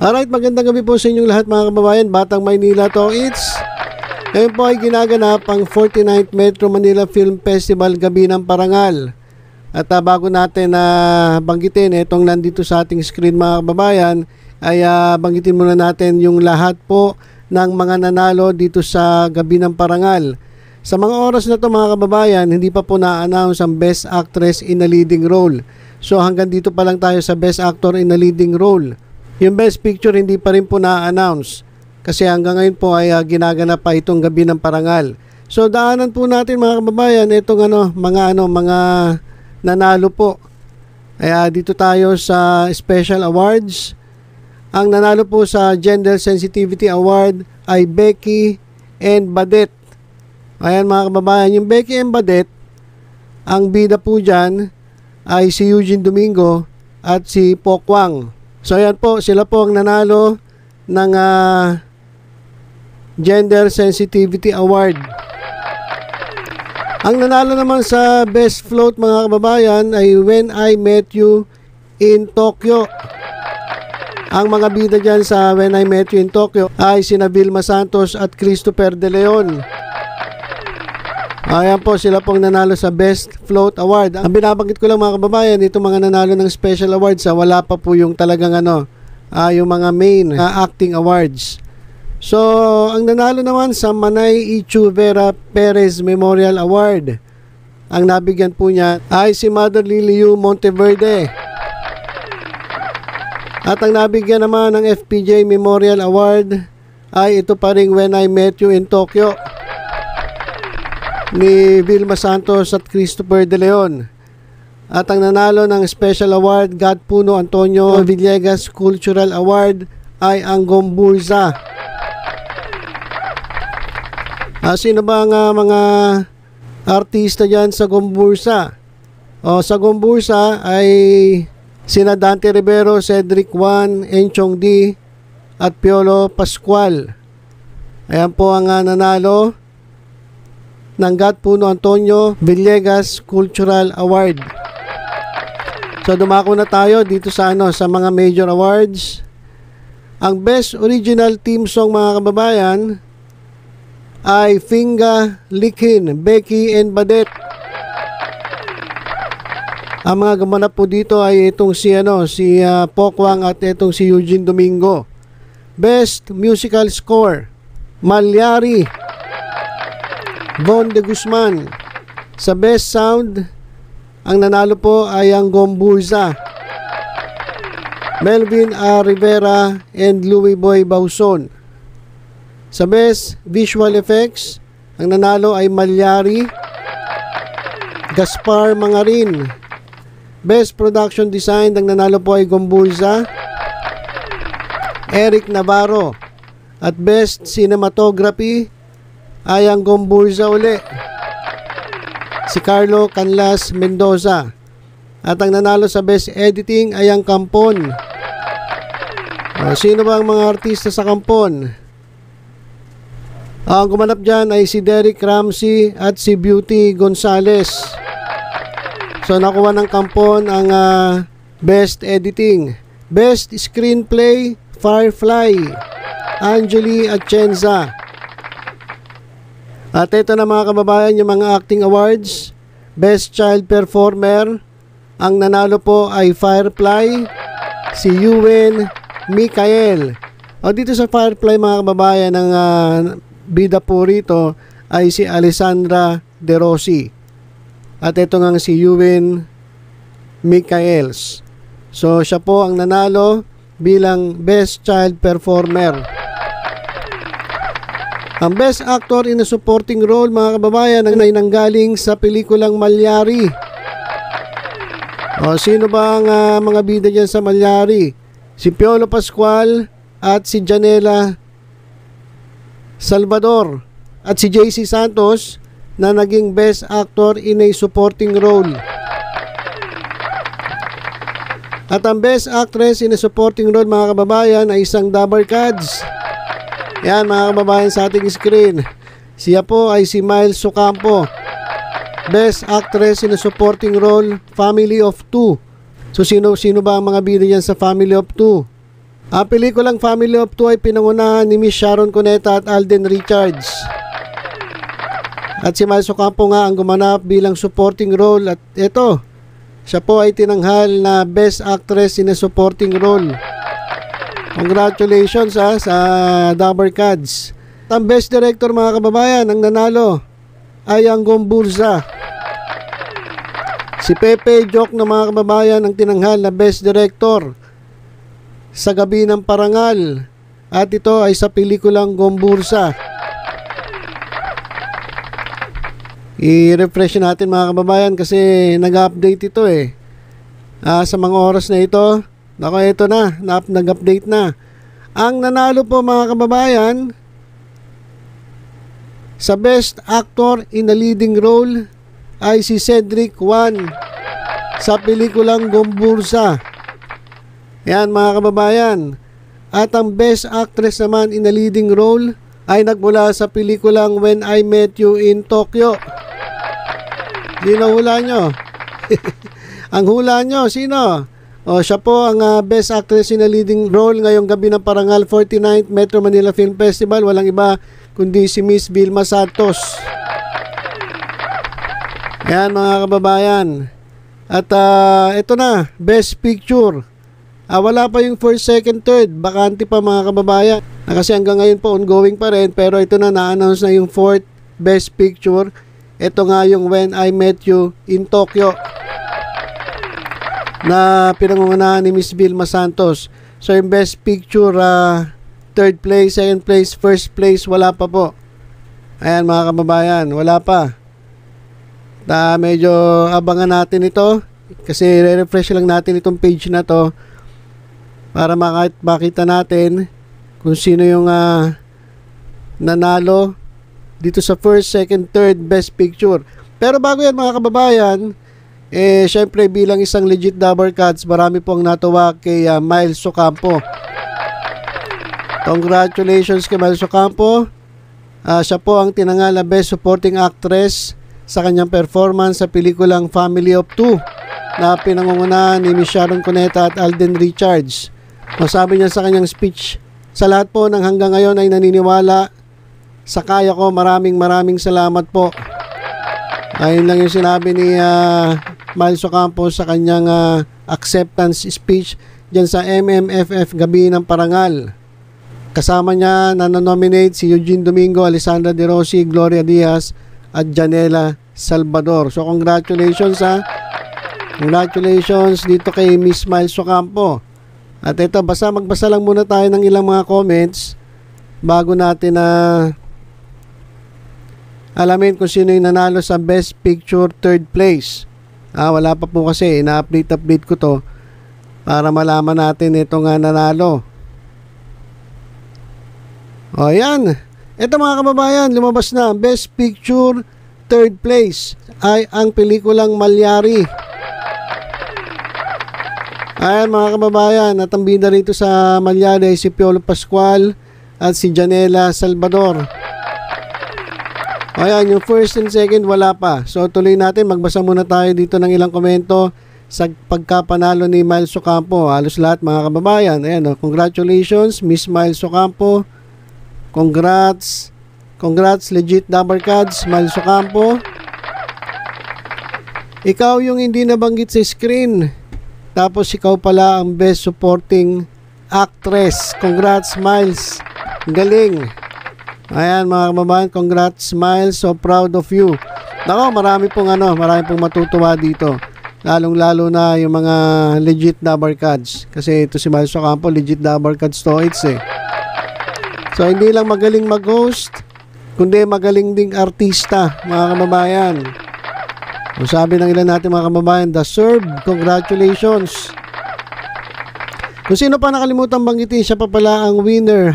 Alright, magandang gabi po sa inyong lahat mga kababayan. Batang Maynila to it's. Ngayon po ay ginaganap ang 49th Metro Manila Film Festival Gabi ng Parangal. At bago natin banggitin itong nandito sa ating screen mga kababayan, ay banggitin muna natin yung lahat po ng mga nanalo dito sa Gabi ng Parangal. Sa mga oras na to mga kababayan, hindi pa po na-announce ang Best Actress in a Leading Role. So hanggang dito pa lang tayo sa Best Actor in a Leading Role. Yung Best Picture hindi pa rin po na-announce kasi hanggang ngayon po ay ginaganap pa itong Gabi ng Parangal. So daanan po natin mga kababayan itong mga nanalo po. Ay dito tayo sa Special Awards. Ang nanalo po sa Gender Sensitivity Award ay Becky and Badet. Ayan mga kababayan, yung Becky and Badet, ang bida po dyan ay si Eugene Domingo at si Pokwang. So ayan po, sila po ang nanalo ng Gender Sensitivity Award. Ang nanalo naman sa Best Float mga kababayan ay When I Met You in Tokyo. Ang mga bida dyan sa When I Met You in Tokyo ay sina Vilma Santos at Christopher De Leon. Ayan po, sila pong nanalo sa Best Float Award. Ang binabanggit ko lang mga kababayan, itong mga nanalo ng Special Awards, wala pa po yung talagang yung mga main acting awards. So, ang nanalo naman sa Manay Ichu Vera Perez Memorial Award, ang nabigyan po niya ay si Mother Liliu Monteverde. At ang nabigyan naman ng FPJ Memorial Award ay ito pa rin When I Met You in Tokyo ni Vilma Santos at Christopher De Leon. At ang nanalo ng Special Award God Puno Antonio Villegas Cultural Award ay ang Gomburza. Sino ba ang mga artista dyan sa Gomburza? Sa Gomburza ay sina Dante Rivero, Cedric Juan, Enchong D at Piolo Pascual. Ayan po ang nanalo ng God Puno Antonio Villegas Cultural Award. So dumako na tayo dito sa sa mga major awards. Ang Best Original Theme Song mga kababayan ay Finga Likin, Becky and Badet. Ang mga gamanap po dito ay itong si Pokwang at itong si Eugene Domingo. Best Musical Score, Malyari, Von de Guzman. Sa Best Sound, ang nanalo po ay ang Gomburza, Melvin A. Rivera and Louie Boy Bauson. Sa Best Visual Effects, ang nanalo ay Malyari, Gaspar Mangarin. Best Production Design, ang nanalo po ay Gomburza, Eric Navarro. At Best Cinematography ay ang Gomburza uli, si Carlo Canlas Mendoza. At ang nanalo sa Best Editing ay ang Kampon. Sino ba ang mga artista sa Kampon? Ang gumanap dyan ay si Derek Ramsey at si Beauty Gonzales. So nakuha ng Kampon ang Best Editing. Best Screenplay, Firefly, Angeli Atienza. At ito na mga kababayan yung mga acting awards. Best Child Performer, ang nanalo po ay Firefly, si Ewen Mikael. Dito sa Firefly mga kababayan, ang bida po rito ay si Alessandra De Rossi. At ito nga si Ewen Mikaels. So siya po ang nanalo bilang Best Child Performer. Ang Best Actor in a Supporting Role mga kababayan ay nanggaling sa pelikulang Malyari. Sino ba ang mga bida dyan sa Malyari? Si Piolo Pascual at si Janela Salvador at si JC Santos na naging Best Actor in a Supporting Role. At ang Best Actress in a Supporting Role mga kababayan ay isang Dabar Kads. Yan mga kababayan sa ating screen. Siya po ay si Miles Ocampo. Best Actress in a Supporting Role, Family of Two. So sino ba ang mga bida yan sa Family of Two? Ang pelikulang Family of Two ay pinangunahan ni Miss Sharon Cuneta at Alden Richards. At si Miles Ocampo nga ang gumanap bilang supporting role, at ito, siya po ay tinanghal na Best Actress in a Supporting Role. Congratulations sa Dabber Cats. Ang Best Director mga kababayan, ang nanalo ay ang Gomburza. Si Pepe Joke na mga kababayan ang tinanghal na Best Director sa Gabi ng Parangal. At ito ay sa pelikulang Gomburza. I-refresh natin mga kababayan kasi nag-update ito sa mga oras na ito. Nako, ito na, nag-update na. Ang nanalo po mga kababayan sa Best Actor in a Leading Role ay si Cedric Juan sa pelikulang Gomburza. Yan mga kababayan. At ang Best Actress naman in a Leading Role ay nagmula sa pelikulang When I Met You in Tokyo. Sino hula nyo? Ang hula nyo, sino? O, siya po ang Best Actress in a Leading Role ngayong Gabi ng Parangal 49th Metro Manila Film Festival. Walang iba kundi si Miss Vilma Santos. Yan mga kababayan. At ito na, Best Picture. Wala pa yung first, second, third. Bakante pa mga kababayan. Kasi hanggang ngayon po ongoing pa rin. Pero ito na-announce na yung fourth Best Picture. Ito nga yung When I Met You in Tokyo na pinangungunahan ni Miss Vilma Santos. So yung Best Picture, third place, second place, first place, wala pa po. Ayan mga kababayan, wala pa. Medyo abangan natin ito kasi re-refresh lang natin itong page na to para makita natin kung sino yung nanalo dito sa first, second, third Best Picture. Pero bago yan mga kababayan, syempre bilang isang legit Dabber Cats, marami pong natuwa kay Miles Ocampo. Congratulations kay Miles Ocampo. Siya po ang tinangal na Best Supporting Actress sa kanyang performance sa pelikulang Family of Two na pinangungunahan ni Miss Sharon Cuneta at Alden Richards. Masabi niya sa kanyang speech, sa lahat po ng hanggang ngayon ay naniniwala sa kaya ko, maraming salamat po. Ayun lang yung sinabi ni Miles Ocampo sa kanyang acceptance speech dyan sa MMFF Gabi ng Parangal. Kasama niya na nominate si Eugene Domingo, Alessandra De Rossi, Gloria Diaz at Janela Salvador. So congratulations congratulations dito kay Miss Miles Ocampo. At ito, magbasa lang muna tayo ng ilang mga comments bago natin alamin kung sino yung nanalo sa Best Picture third place. Wala pa po kasi, ina-update ko to para malaman natin ito nga nanalo. O yan, ito mga kababayan, lumabas na. Best Picture third place ay ang pelikulang Malyari. Ayan mga kababayan, natambida rito sa Malyari ay si Piolo Pascual at si Janela Salvador. Ayan, yung first and second wala pa. So tuloy natin, magbasa muna tayo dito ng ilang komento sa pagkapanalo ni Miles Ocampo. Halos lahat mga kababayan. Ayan, congratulations Miss Miles Ocampo. Congrats legit Dabber Cats, Miles Ocampo. Ikaw yung hindi nabanggit sa screen. Tapos ikaw pala ang Best Supporting Actress. Congrats Miles. Galing. Ayan mga kababayan, congrats Miles, so proud of you. Nako, marami pong matutuwa dito. Lalong-lalo na yung mga legit Dabber Cats. Kasi ito si Miles Ocampo, legit Dabber Cats to it's So hindi lang magaling mag-host, kundi magaling ding artista mga kababayan. Kung sabi ng ilan natin mga kababayan, deserve, congratulations. Kung sino pa nakalimutan banggitin, siya pa pala ang winner.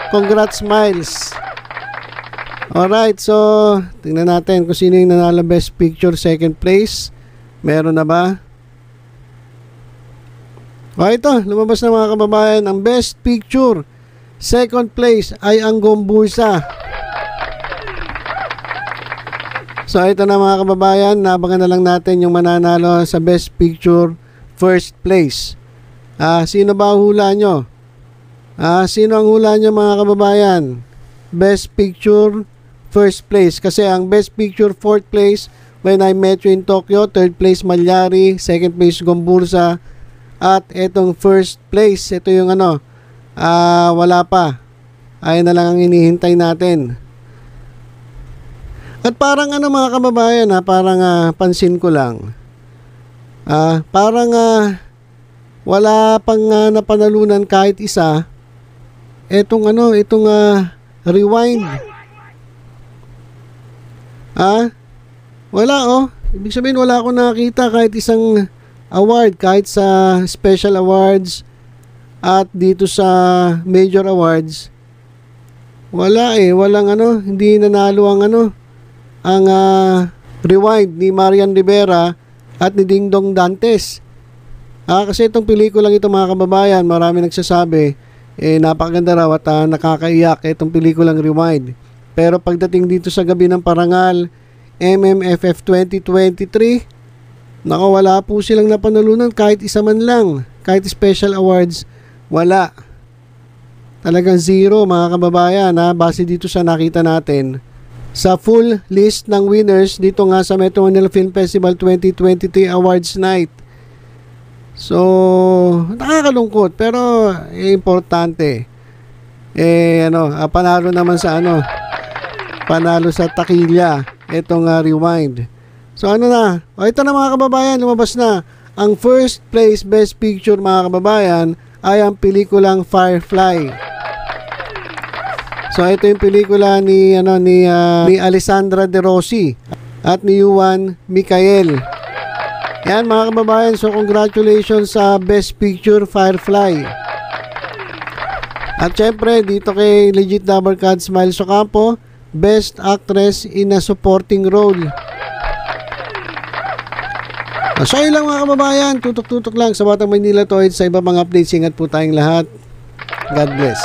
Congrats Miles. Alright, so tingnan natin kung sino yung nanalo Best Picture second place. Meron na ba? Ito, lumabas na mga kababayan. Ang Best Picture second place ay ang Gomburza. So ito na mga kababayan, nabangan na lang natin yung mananalo sa Best Picture first place. Sino ba hula nyo? Sino ang hula niya mga kababayan? Best Picture, first place. Kasi ang Best Picture, fourth place, When I Met You in Tokyo. Third place, Malyari. Second place, Gomburza. At itong first place, ito yung wala pa. Ayun na lang ang inihintay natin. At parang mga kababayan, parang pansin ko lang. Parang wala pang napanalunan kahit isa. Itong Rewind. Wala Ibig sabihin wala akong nakita kahit isang award, kahit sa special awards at dito sa major awards. Wala walang hindi nanalo ang Rewind ni Marian Rivera at ni Dingdong Dantes. Kasi itong pelikulang ito mga kababayan, marami nagsasabi napakaganda raw at nakakaiyak itong pelikulang Rewind. Pero pagdating dito sa Gabi ng Parangal, MMFF 2023, wala po silang napanalunan kahit isa man lang. Kahit special awards, wala. Talagang zero mga kababayan base dito sa nakita natin. Sa full list ng winners dito nga sa Metro Manila Film Festival 2023 Awards Night. So, nakakalungkot pero importante. Panalo naman sa panalo sa takilya itong Rewind. So ito na mga kababayan, lumabas na. Ang first place Best Picture mga kababayan ay ang pelikulang Firefly. So ito yung pelikula ni Alessandra De Rossi at ni Juan Micael. Yan mga kababayan, so congratulations sa Best Picture Firefly. At syempre dito kay Legit Double Card Smiles Ocampo, Best Actress in a Supporting Role. So yun lang mga kababayan, tutok-tutok lang sa Batang Maynila to. Sa iba mga updates, ingat po tayong lahat. God bless.